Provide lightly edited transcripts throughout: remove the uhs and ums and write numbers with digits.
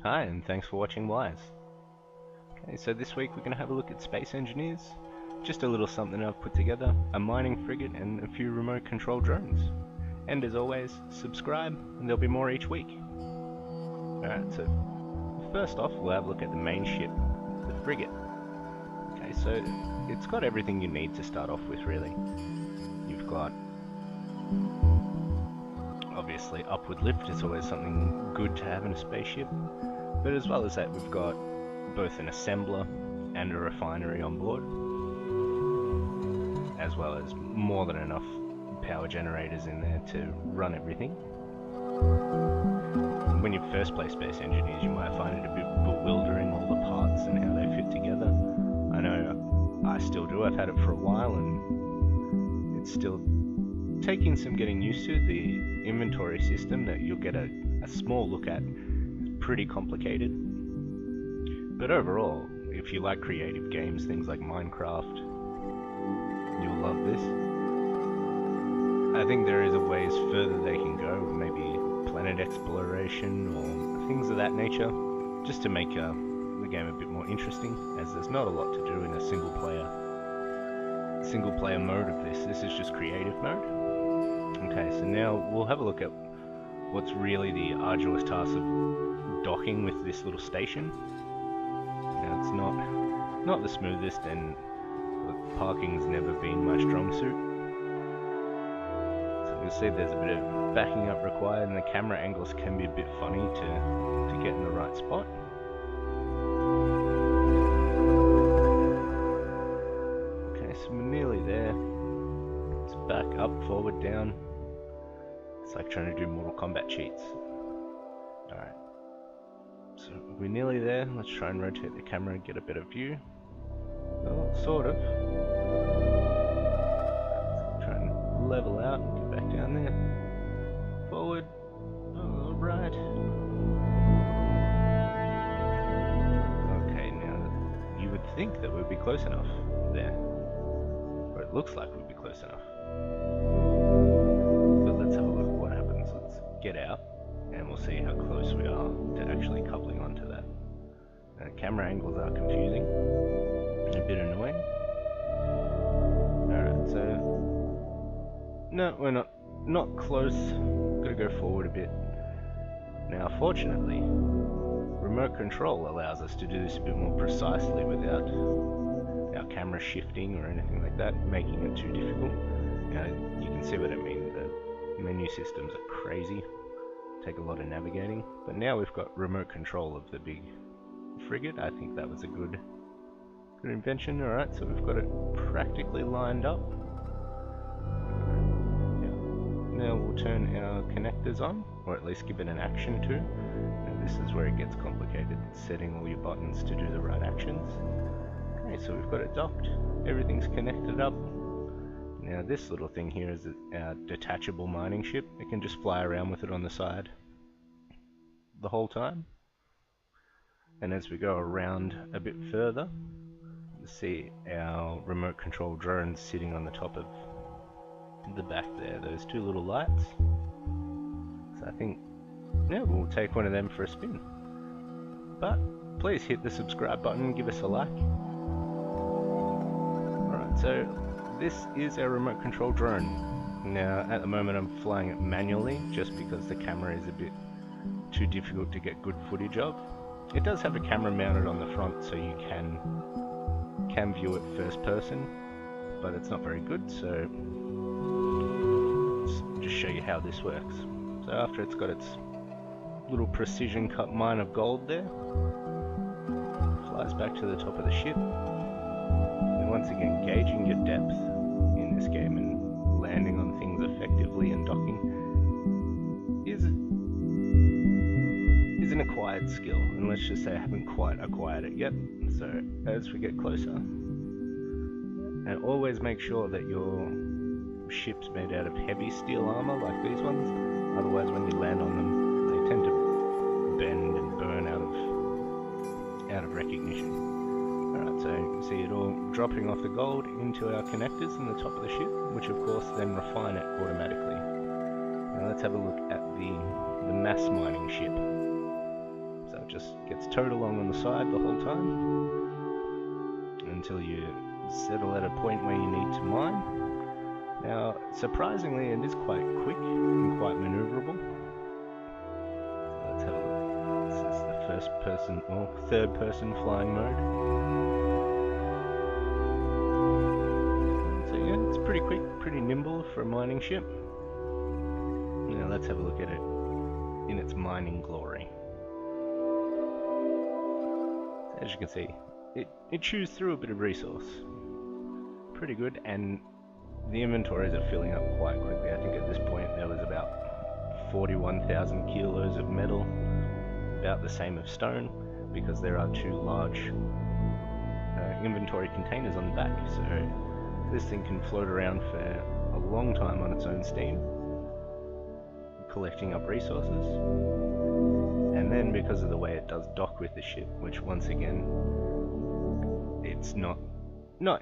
Hi, and thanks for watching Wise. Okay, so this week we're going to have a look at Space Engineers. Just a little something I've put together, a mining frigate and a few remote control drones. And as always, subscribe and there'll be more each week. Alright, so first off we'll have a look at the main ship, the frigate. Okay, so it's got everything you need to start off with really. You've got obviously upward lift, it's always something good to have in a spaceship. But as well as that, we've got both an assembler and a refinery on board, as well as more than enough power generators in there to run everything. When you first play Space Engineers, you might find it a bit bewildering, all the parts and how they fit together. I know I still do, I've had it for a while and it's still taking some getting used to. The inventory system that you'll get a small look at is pretty complicated. But overall, if you like creative games, things like Minecraft, you'll love this. I think there is a ways further they can go, maybe planet exploration or things of that nature, just to make the game a bit more interesting, as there's not a lot to do in a single player mode of this. This is just creative mode. Okay, so now we'll have a look at what's really the arduous task of docking with this little station. Now it's not the smoothest, and parking's never been my strong suit. So you'll see there's a bit of backing up required, and the camera angles can be a bit funny to get in the right spot. Okay, so we're nearly there. It's back, up, forward, down. It's like trying to do Mortal Kombat cheats. Alright. So we're nearly there. Let's try and rotate the camera and get a better view. Well, sort of. Let's try and level out and get back down there. Forward. Right. Okay, now you would think that we'd be close enough there. Or it looks like we'd be close enough. But let's have a look at what happens. Let's get out and we'll see how close we are to actually coupling onto that. Camera angles are confusing and a bit annoying. Alright, so no, we're not close. Gotta go forward a bit. Now fortunately, remote control allows us to do this a bit more precisely without our camera shifting or anything like that, making it too difficult. Now you can see what I mean. The menu systems are crazy. Take a lot of navigating, but now we've got remote control of the big frigate. I think that was a good invention. Alright, so we've got it practically lined up. Now we'll turn our connectors on, or at least give it an action to. Now this is where it gets complicated, setting all your buttons to do the right actions. Okay, so we've got it docked, everything's connected up. Now this little thing here is our detachable mining ship. It can just fly around with it on the side the whole time. And as we go around a bit further, you see our remote control drone sitting on the top of the back there, those two little lights. So I think, yeah, we'll take one of them for a spin. But please hit the subscribe button, give us a like. Alright, so this is our remote control drone. Now at the moment I'm flying it manually just because the camera is a bit too difficult to get good footage of. It does have a camera mounted on the front so you can view it first person, but it's not very good, so let's just show you how this works. So after it's got its little precision cut mine of gold there, flies back to the top of the ship. And once again, gauging your depth in this game and landing on things effectively and docking is an acquired skill, and let's just say I haven't quite acquired it yet. So as we get closer, and always make sure that your ship's made out of heavy steel armor like these ones, otherwise when you land on them they tend to bend and burn out of recognition. Alright, so you can see it all dropping off the gold into our connectors in the top of the ship, which of course then refine it automatically. Now let's have a look at the mass mining ship. So it just gets towed along on the side the whole time until you settle at a point where you need to mine. Now, surprisingly, it is quite quick and quite maneuverable. So let's have a look. This is the first person, or third person flying mode. So yeah, it's pretty quick, pretty nimble for a mining ship. Now let's have a look at it in its mining glory. As you can see, it chews through a bit of resource. Pretty good, and the inventories are filling up quite quickly. I think at this point there was about 41,000 kilos of metal, about the same of stone, because there are two large inventory containers on the back, so this thing can float around for a long time on its own steam, collecting up resources. And then because of the way it does dock with the ship, which once again, it's not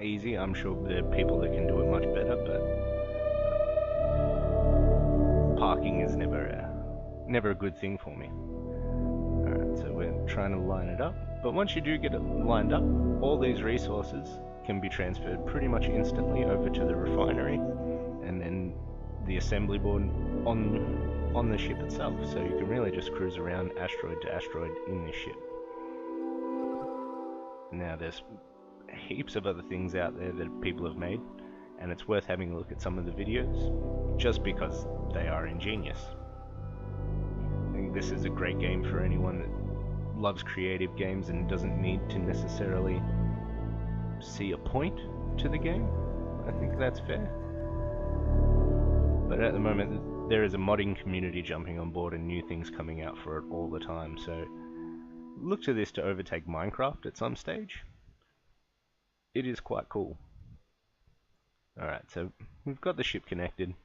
easy. I'm sure there are people that can do it much better, but parking is never a good thing for me. Alright, so we're trying to line it up, but once you do get it lined up, all these resources can be transferred pretty much instantly over to the refinery, and then the assembly board on the ship itself, so you can really just cruise around asteroid to asteroid in this ship. Now there's heaps of other things out there that people have made, and it's worth having a look at some of the videos just because they are ingenious. I think this is a great game for anyone that loves creative games and doesn't need to necessarily see a point to the game. I think that's fair. But at the moment there is a modding community jumping on board and new things coming out for it all the time, so look to this to overtake Minecraft at some stage. It is quite cool. Alright, so we've got the ship connected.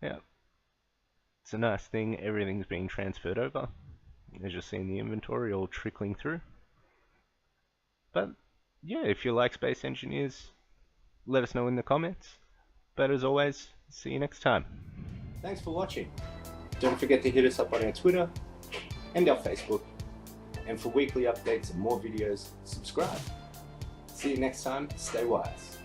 Yeah, it's a nice thing, everything's being transferred over. As you'll see in the inventory, all trickling through. But yeah, if you like Space Engineers, let us know in the comments. But as always, see you next time. Thanks for watching. Don't forget to hit us up on our Twitter and our Facebook. And for weekly updates and more videos, subscribe. See you next time. Stay wise.